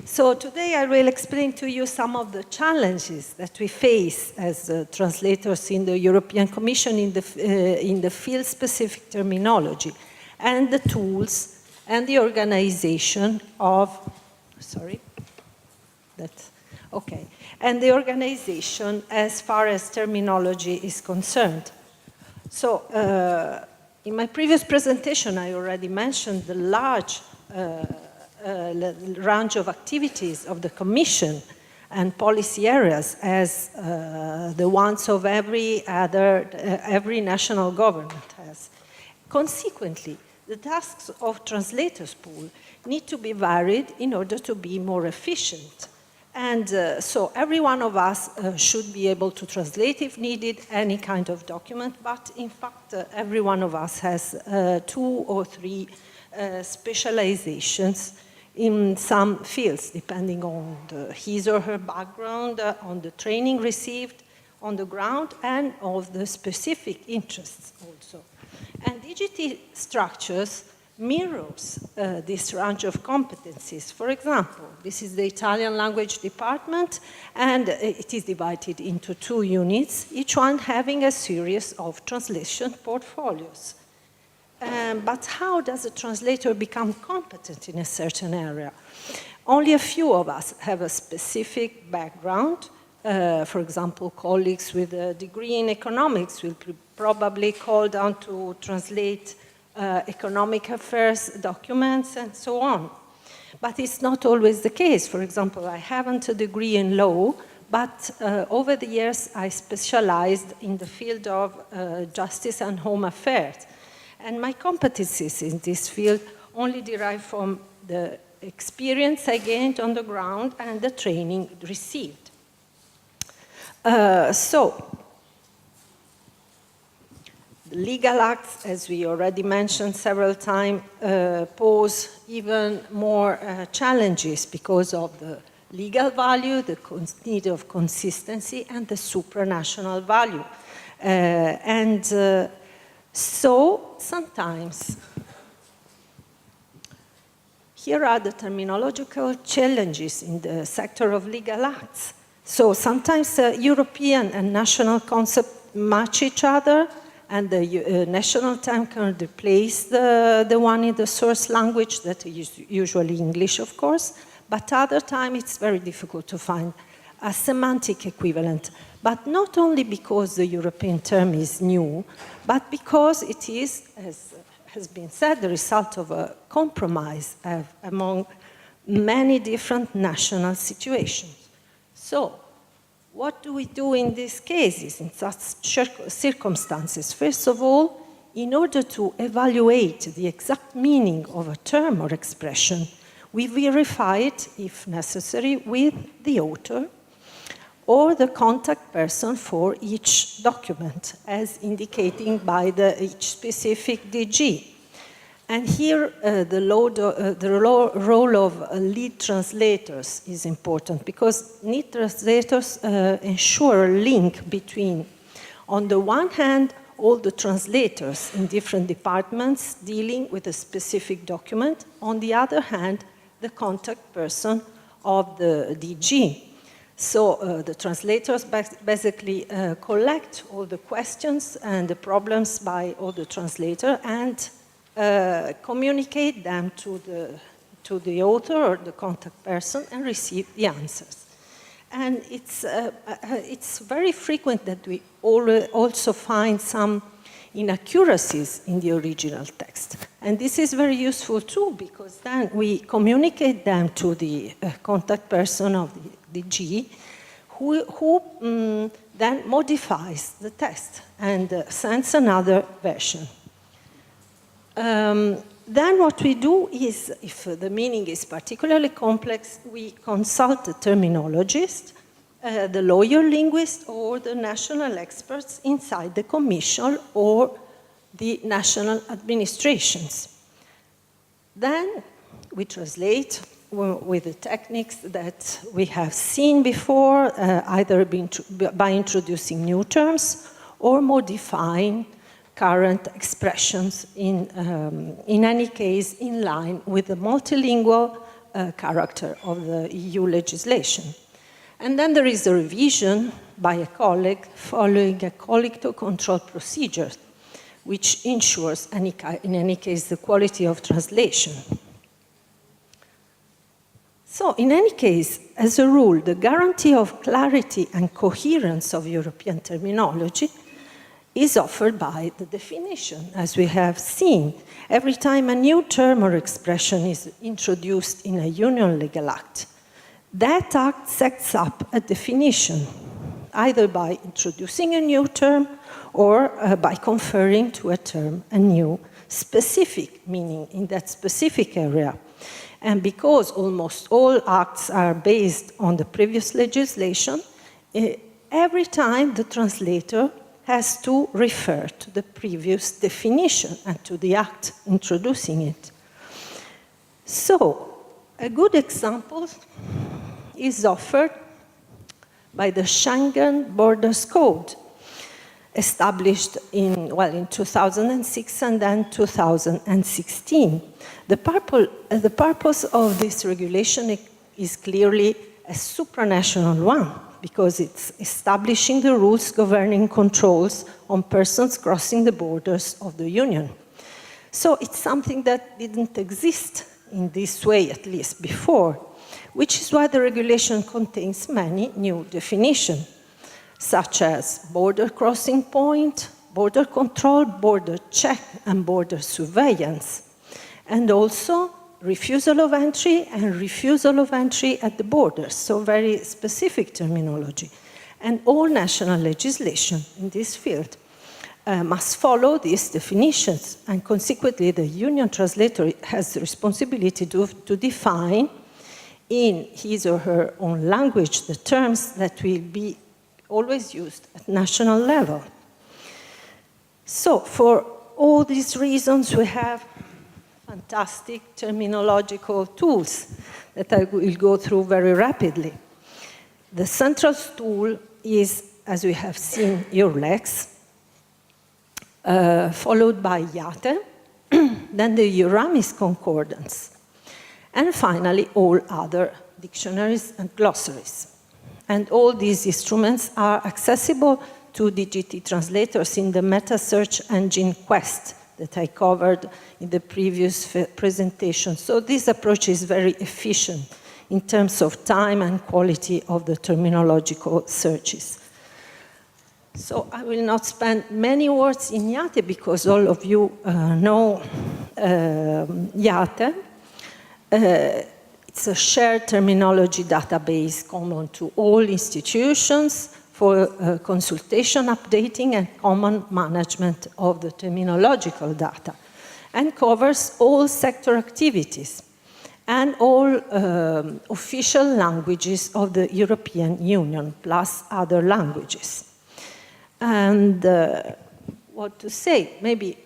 So today I will explain to you some of the challenges that we face as translators in the European Commission in the field-specific terminology, and the tools and the organization of, and the organization as far as terminology is concerned. So in my previous presentation, I already mentioned the large range of activities of the Commission and policy areas as the ones of every national government has. Consequently, the tasks of translators pool need to be varied in order to be more efficient. And so every one of us should be able to translate, if needed, any kind of document, but in fact, every one of us has 2 or 3 specializations in some fields, depending on his or her background, on the training received on the ground, and of the specific interests also. And DGT structures mirrors this range of competencies. For example, this is the Italian language department, and it is divided into 2 units, each one having a series of translation portfolios. But how does a translator become competent in a certain area? Only a few of us have a specific background. For example, colleagues with a degree in economics will be probably called on to translate economic affairs documents and so on. But it's not always the case. For example, I haven't a degree in law, but over the years I specialized in the field of justice and home affairs. And my competencies in this field only derive from the experience I gained on the ground and the training received. Legal acts, as we already mentioned several times, pose even more challenges because of the legal value, the need of consistency, and the supranational value. So sometimes, here are the terminological challenges in the sector of legal acts. So sometimes European and national concepts match each other, and the national term can replace the one in the source language, that is usually English, of course, but other time it's very difficult to find a semantic equivalent. But not only because the European term is new, but because it is, as has been said, the result of a compromise among many different national situations. So, what do we do in these cases, in such circumstances? First of all, in order to evaluate the exact meaning of a term or expression, we verify it, if necessary, with the author or the contact person for each document, as indicating by each specific DG. And here, the role of lead translators is important, because lead translators ensure a link between, on the one hand, all the translators in different departments dealing with a specific document, on the other hand, the contact person of the DG. So the translators basically collect all the questions and the problems by all the translators and communicate them to the author or the contact person and receive the answers. And it's very frequent that we also find some inaccuracies in the original text. And this is very useful too, because then we communicate them to the contact person of the DG, who then modifies the text and sends another version. Then what we do is, if the meaning is particularly complex, we consult the terminologist, the lawyer linguist, or the national experts inside the Commission or the national administrations. Then we translate with the techniques that we have seen before, either by introducing new terms or modifying current expressions, in any case in line with the multilingual character of the EU legislation. And then there is a revision by a colleague following a colleague-to-control procedure, which ensures, in any case, the quality of translation. So, in any case, as a rule, the guarantee of clarity and coherence of European terminology is offered by the definition, as we have seen. Every time a new term or expression is introduced in a union legal act, that act sets up a definition, either by introducing a new term or by conferring to a term a new specific meaning in that specific area. And because almost all acts are based on the previous legislation, every time the translator has to refer to the previous definition and to the act introducing it. So, a good example is offered by the Schengen Borders Code, established in 2006 and then 2016. The purpose of this regulation is clearly a supranational one, because it's establishing the rules governing controls on persons crossing the borders of the Union. So it's something that didn't exist in this way, at least before, which is why the regulation contains many new definitions, such as border crossing point, border control, border check, and border surveillance, and also refusal of entry and refusal of entry at the borders, so very specific terminology. And all national legislation in this field must follow these definitions, and consequently the union translator has the responsibility to define in his or her own language the terms that will be always used at national level. So for all these reasons, we have fantastic terminological tools that I will go through very rapidly. The central tool is, as we have seen, EURLEX, followed by IATE, then the Euramis Concordance, and finally all other dictionaries and glossaries. And all these instruments are accessible to DGT translators in the meta search engine Quest that I covered in the previous presentation. So this approach is very efficient in terms of time and quality of the terminological searches. So I will not spend many words in IATE because all of you know IATE. It's a shared terminology database common to all institutions for consultation, updating, and common management of the terminological data, and covers all sector activities and all official languages of the European Union, plus other languages. And what to say? Maybe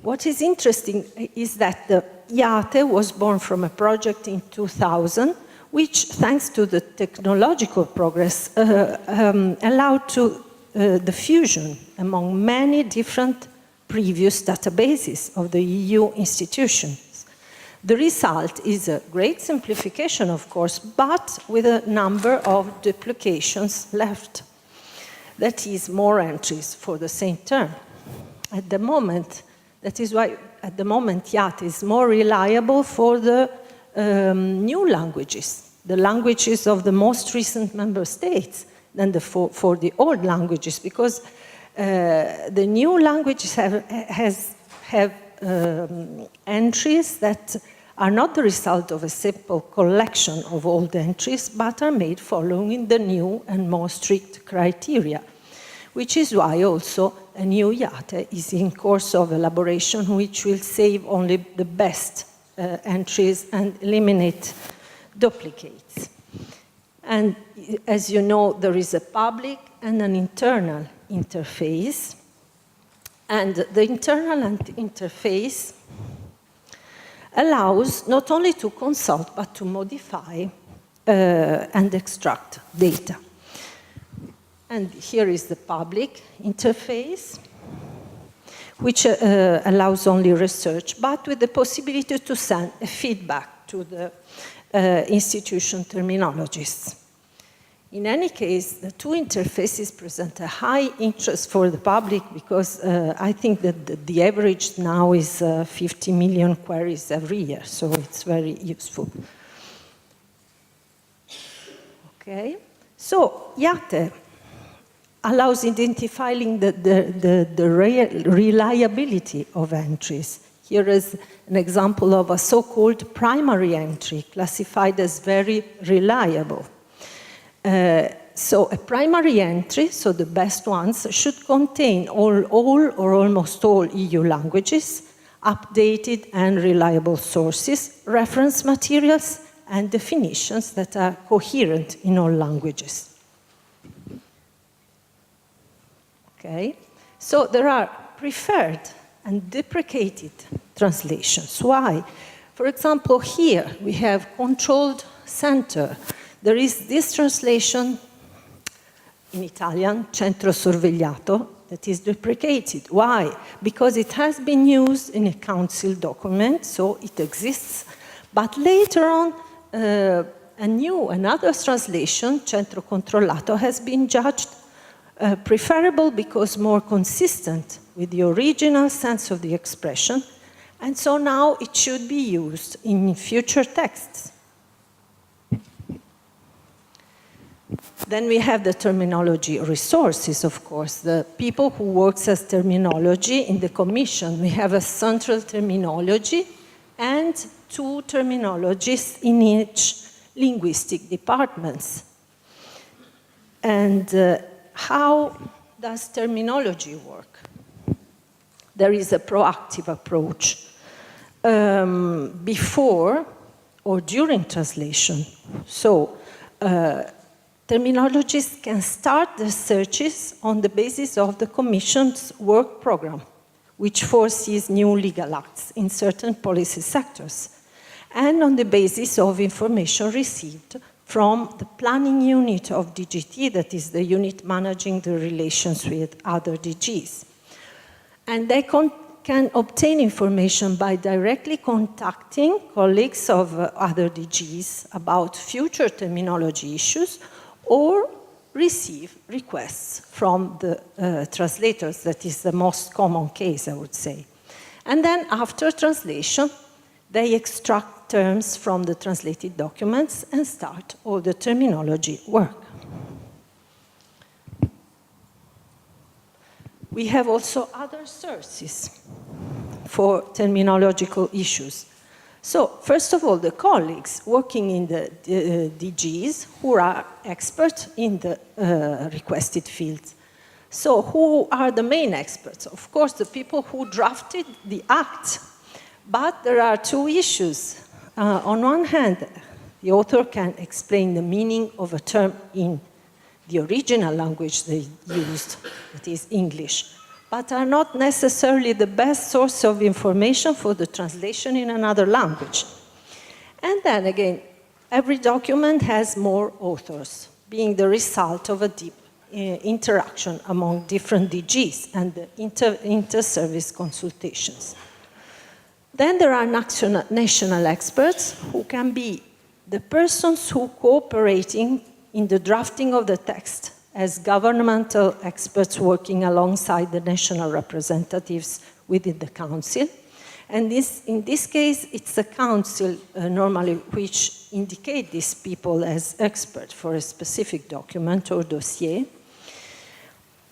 what is interesting is that the IATE was born from a project in 2000, which, thanks to the technological progress, allowed to the fusion among many different previous databases of the EU institutions. The result is a great simplification, of course, but with a number of duplications left. That is, more entries for the same term. At the moment, that is why, at the moment, IATE is more reliable for the new languages, the languages of the most recent member states, than for the old languages, because the new languages have entries that are not the result of a simple collection of old entries, but are made following the new and more strict criteria, which is why also a new IATE is in course of elaboration, which will save only the best entries and eliminate duplicates. And as you know, there is a public and an internal interface. And the internal interface allows not only to consult, but to modify and extract data. And here is the public interface, which allows only research, but with the possibility to send feedback to the institution terminologists. In any case, the two interfaces present a high interest for the public because I think that the average now is 50 million queries every year, so it's very useful. Okay, so IATE allows identifying the reliability of entries. Here is an example of a so-called primary entry classified as very reliable. So a primary entry, so the best ones, should contain all or almost all EU languages, updated and reliable sources, reference materials, and definitions that are coherent in all languages. Okay, so there are preferred and deprecated translations. Why? For example, here we have controlled center. There is this translation in Italian, centro sorvegliato, that is deprecated. Why? Because it has been used in a council document, so it exists. But later on, another translation, centro controllato, has been judged preferable because more consistent with the original sense of the expression, and so now it should be used in future texts. Then we have the terminology resources, of course, the people who work as terminology in the Commission. We have a central terminology and two terminologists in each linguistic departments. And how does terminology work? There is a proactive approach before or during translation. So terminologists can start their searches on the basis of the Commission's work program, which foresees new legal acts in certain policy sectors, and on the basis of information received from the planning unit of DGT, that is the unit managing the relations with other DGs. And they can obtain information by directly contacting colleagues of other DGs about future terminology issues, or receive requests from the translators. That is the most common case, I would say. And then after translation, they extract terms from the translated documents and start all the terminology work. We have also other sources for terminological issues. So, first of all, the colleagues working in the DGs who are experts in the requested fields. So, who are the main experts? Of course, the people who drafted the act. But there are two issues. On one hand, the author can explain the meaning of a term in the original language they used, that is English, but are not necessarily the best source of information for the translation in another language. And then again, every document has more authors, being the result of a deep interaction among different DGs and the inter-service consultations. Then there are national experts who can be the persons who cooperating in the drafting of the text as governmental experts working alongside the national representatives within the council. And in this case, it's the council normally which indicate these people as experts for a specific document or dossier.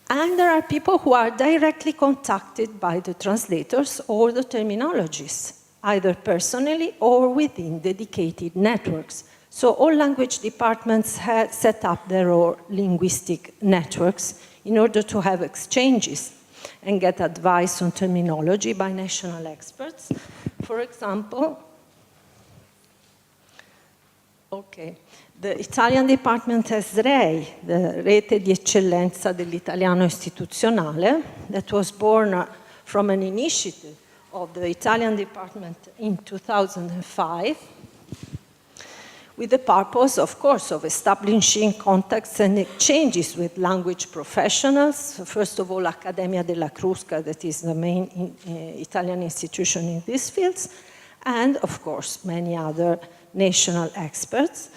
And there are people who are directly contacted by the translators or the terminologists, either personally or within dedicated networks. So all language departments have set up their own linguistic networks in order to have exchanges and get advice on terminology by national experts. For example, the Italian department has REI, the Rete di Eccellenza dell'Italiano Istituzionale, that was born from an initiative of the Italian department in 2005, with the purpose, of course, of establishing contacts and exchanges with language professionals. First of all, Accademia della Crusca, that is the main Italian institution in these fields, and, of course, many other national experts.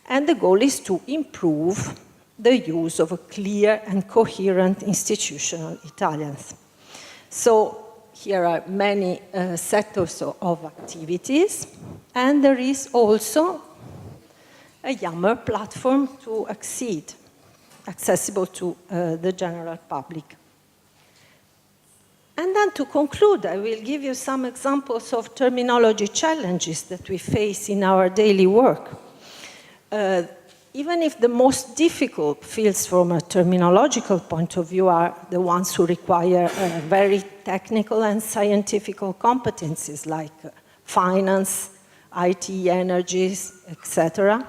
And the goal is to improve the use of a clear and coherent institutional Italian. So here are many sectors of activities, and there is also a Yammer platform to accessible to the general public. And then to conclude, I will give you some examples of terminology challenges that we face in our daily work. Even if the most difficult fields from a terminological point of view are the ones who require very technical and scientific competencies like finance, IT, energies, etc.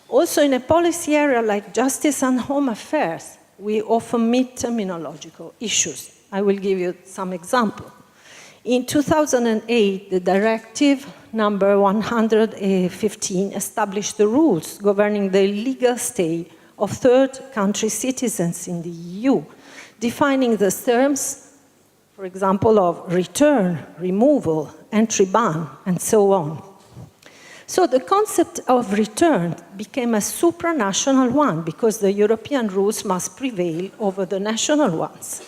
Also in a policy area like justice and home affairs, we often meet terminological issues. I will give you some examples. In 2008, the directive number 115 established the rules governing the legal stay of third country citizens in the EU, defining the terms, for example, of return, removal, entry ban, and so on. So the concept of return became a supranational one because the European rules must prevail over the national ones.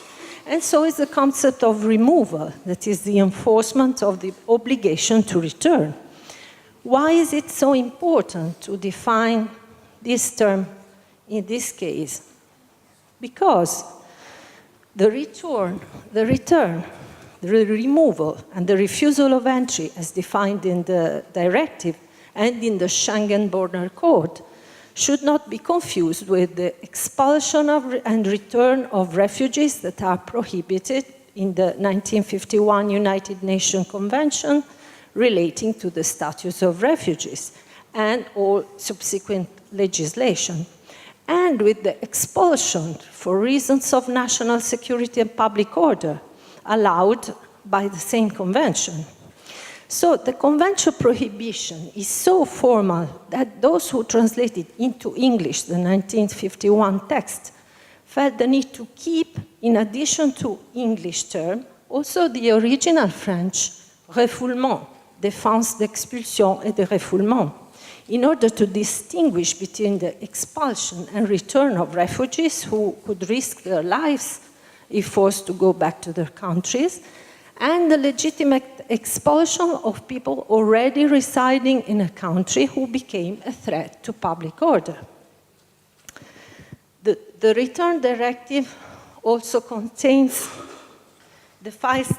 And so is the concept of removal, that is the enforcement of the obligation to return. Why is it so important to define this term in this case? Because the return, the removal, and the refusal of entry as defined in the directive and in the Schengen Border Code should not be confused with the expulsion and return of refugees that are prohibited in the 1951 United Nations Convention relating to the status of refugees and all subsequent legislation, and with the expulsion for reasons of national security and public order allowed by the same convention. So the convention prohibition is so formal that those who translated into English the 1951 text felt the need to keep, in addition to English term, also the original French refoulement, défense d'expulsion et de refoulement, in order to distinguish between the expulsion and return of refugees who could risk their lives if forced to go back to their countries, and the legitimate expulsion of people already residing in a country who became a threat to public order. The return directive also defines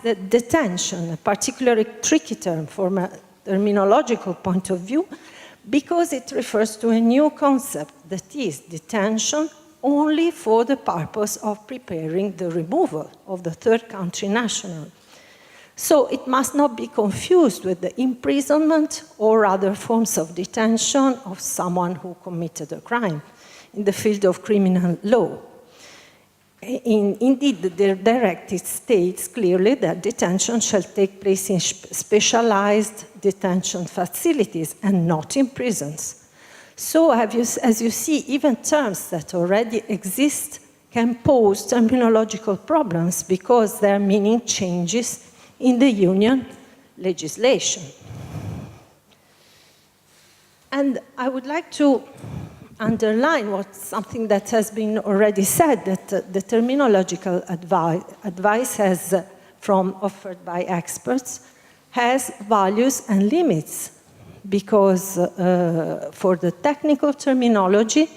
the detention, a particularly tricky term from a terminological point of view, because it refers to a new concept, that is, detention only for the purpose of preparing the removal of the third country national. So it must not be confused with the imprisonment or other forms of detention of someone who committed a crime in the field of criminal law. Indeed, the directive states clearly that detention shall take place in specialized detention facilities and not in prisons. So as you see, even terms that already exist can pose terminological problems because their meaning changes in the union legislation. And I would like to underline something that has been already said, that the terminological advice offered by experts has values and limits, because for the technical terminology,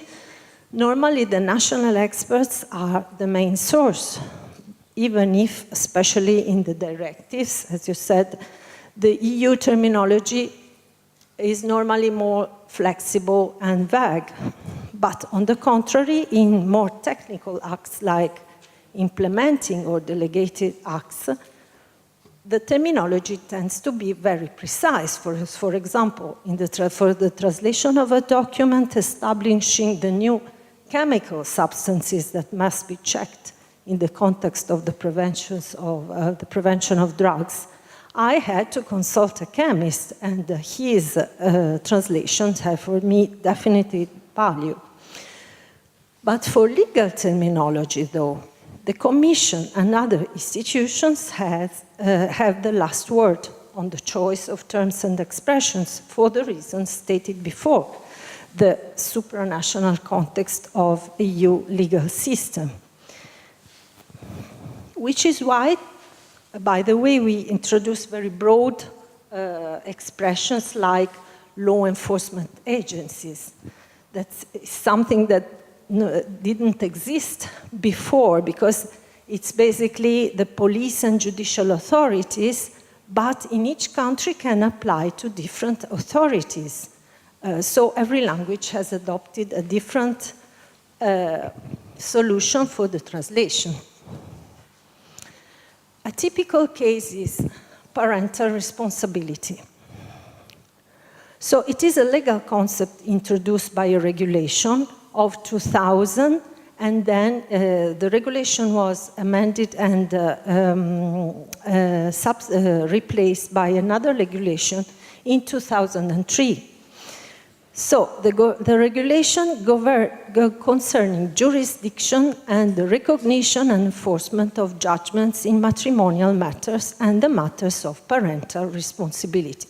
normally the national experts are the main source, even if, especially in the directives, as you said, the EU terminology is normally more flexible and vague. But on the contrary, in more technical acts like implementing or delegated acts, the terminology tends to be very precise. For example, for the translation of a document establishing the new chemical substances that must be checked in the context of the prevention of drugs, I had to consult a chemist, and his translations have for me definitely value. But for legal terminology, though, the Commission and other institutions have the last word on the choice of terms and expressions for the reasons stated before, the supranational context of EU legal system. Which is why, by the way, we introduce very broad expressions like law enforcement agencies. That's something that didn't exist before, because it's basically the police and judicial authorities, but in each country can apply to different authorities. So every language has adopted a different solution for the translation. A typical case is parental responsibility. So it is a legal concept introduced by a regulation of 2000, and then the regulation was amended and replaced by another regulation in 2003. So the regulation concerning jurisdiction and the recognition and enforcement of judgments in matrimonial matters and the matters of parental responsibility.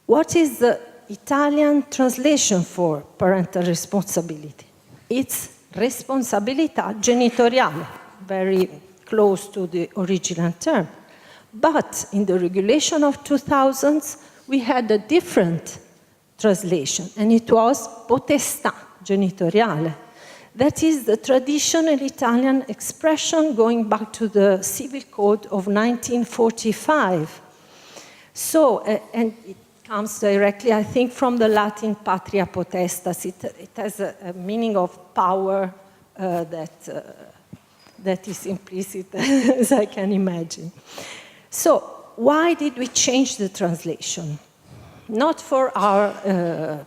What is the Italian translation for parental responsibility? It's responsabilità genitoriale, very close to the original term. But in the regulation of 2000s, we had a different translation, and it was potestà genitoriale. That is the traditional Italian expression going back to the Civil Code of 1945. So, and it comes directly, I think, from the Latin patria potestas. It has a meaning of power that is implicit, as I can imagine. So, why did we change the translation? Not for our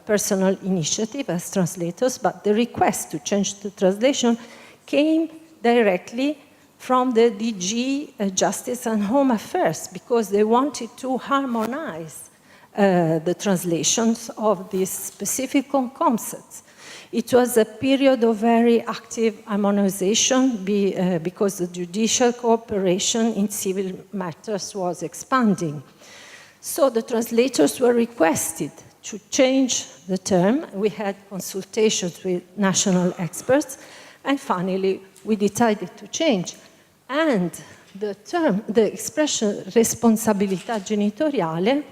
personal initiative as translators, but the request to change the translation came directly from the DG Justice and Home Affairs, because they wanted to harmonize the translations of these specific concepts. It was a period of very active harmonization because the judicial cooperation in civil matters was expanding. So the translators were requested to change the term. We had consultations with national experts, and finally we decided to change. And the term, the expression responsabilità genitoriale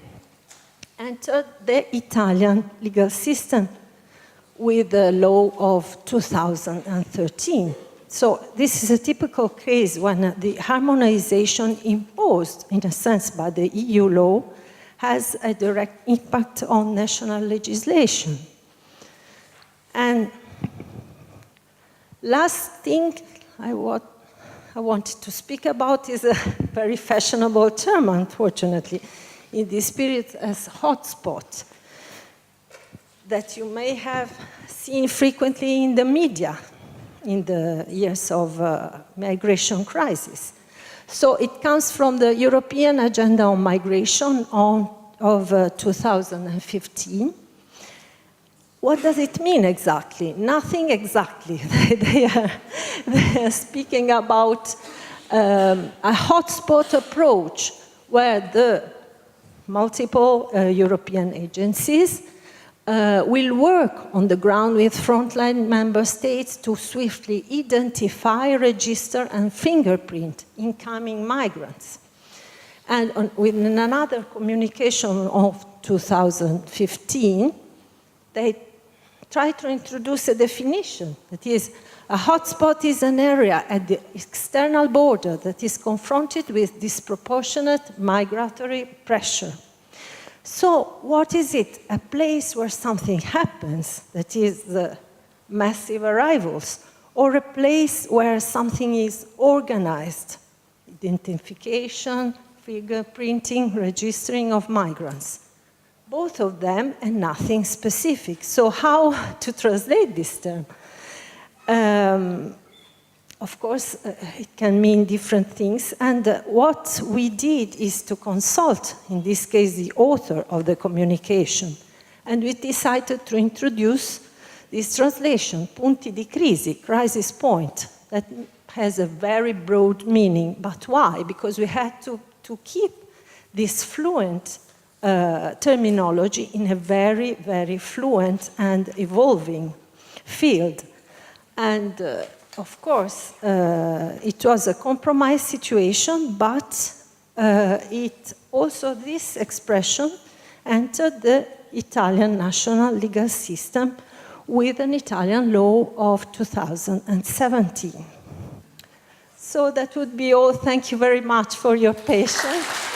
entered the Italian legal system with the law of 2013. So this is a typical case when the harmonization imposed, in a sense, by the EU law has a direct impact on national legislation. And last thing I wanted to speak about is a very fashionable term, unfortunately, in this period as hotspot, that you may have seen frequently in the media in the years of migration crisis. So it comes from the European Agenda on Migration of 2015. What does it mean exactly? Nothing exactly. They are speaking about a hotspot approach where the multiple European agencies will work on the ground with frontline member states to swiftly identify, register, and fingerprint incoming migrants. And within another communication of 2015, they try to introduce a definition. That is, a hotspot is an area at the external border that is confronted with disproportionate migratory pressure. So what is it? A place where something happens, that is the massive arrivals, or a place where something is organized, identification, fingerprinting, registering of migrants. Both of them and nothing specific. So how to translate this term? of course, it can mean different things. And what we did is to consult, in this case, the author of the communication. And we decided to introduce this translation, punti di crisi, crisis point, that has a very broad meaning. But why? Because we had to keep this fluent terminology in a very, very fluent and evolving field. And of course, it was a compromise situation, but it also, this expression entered the Italian national legal system with an Italian law of 2017. So that would be all. Thank you very much for your patience.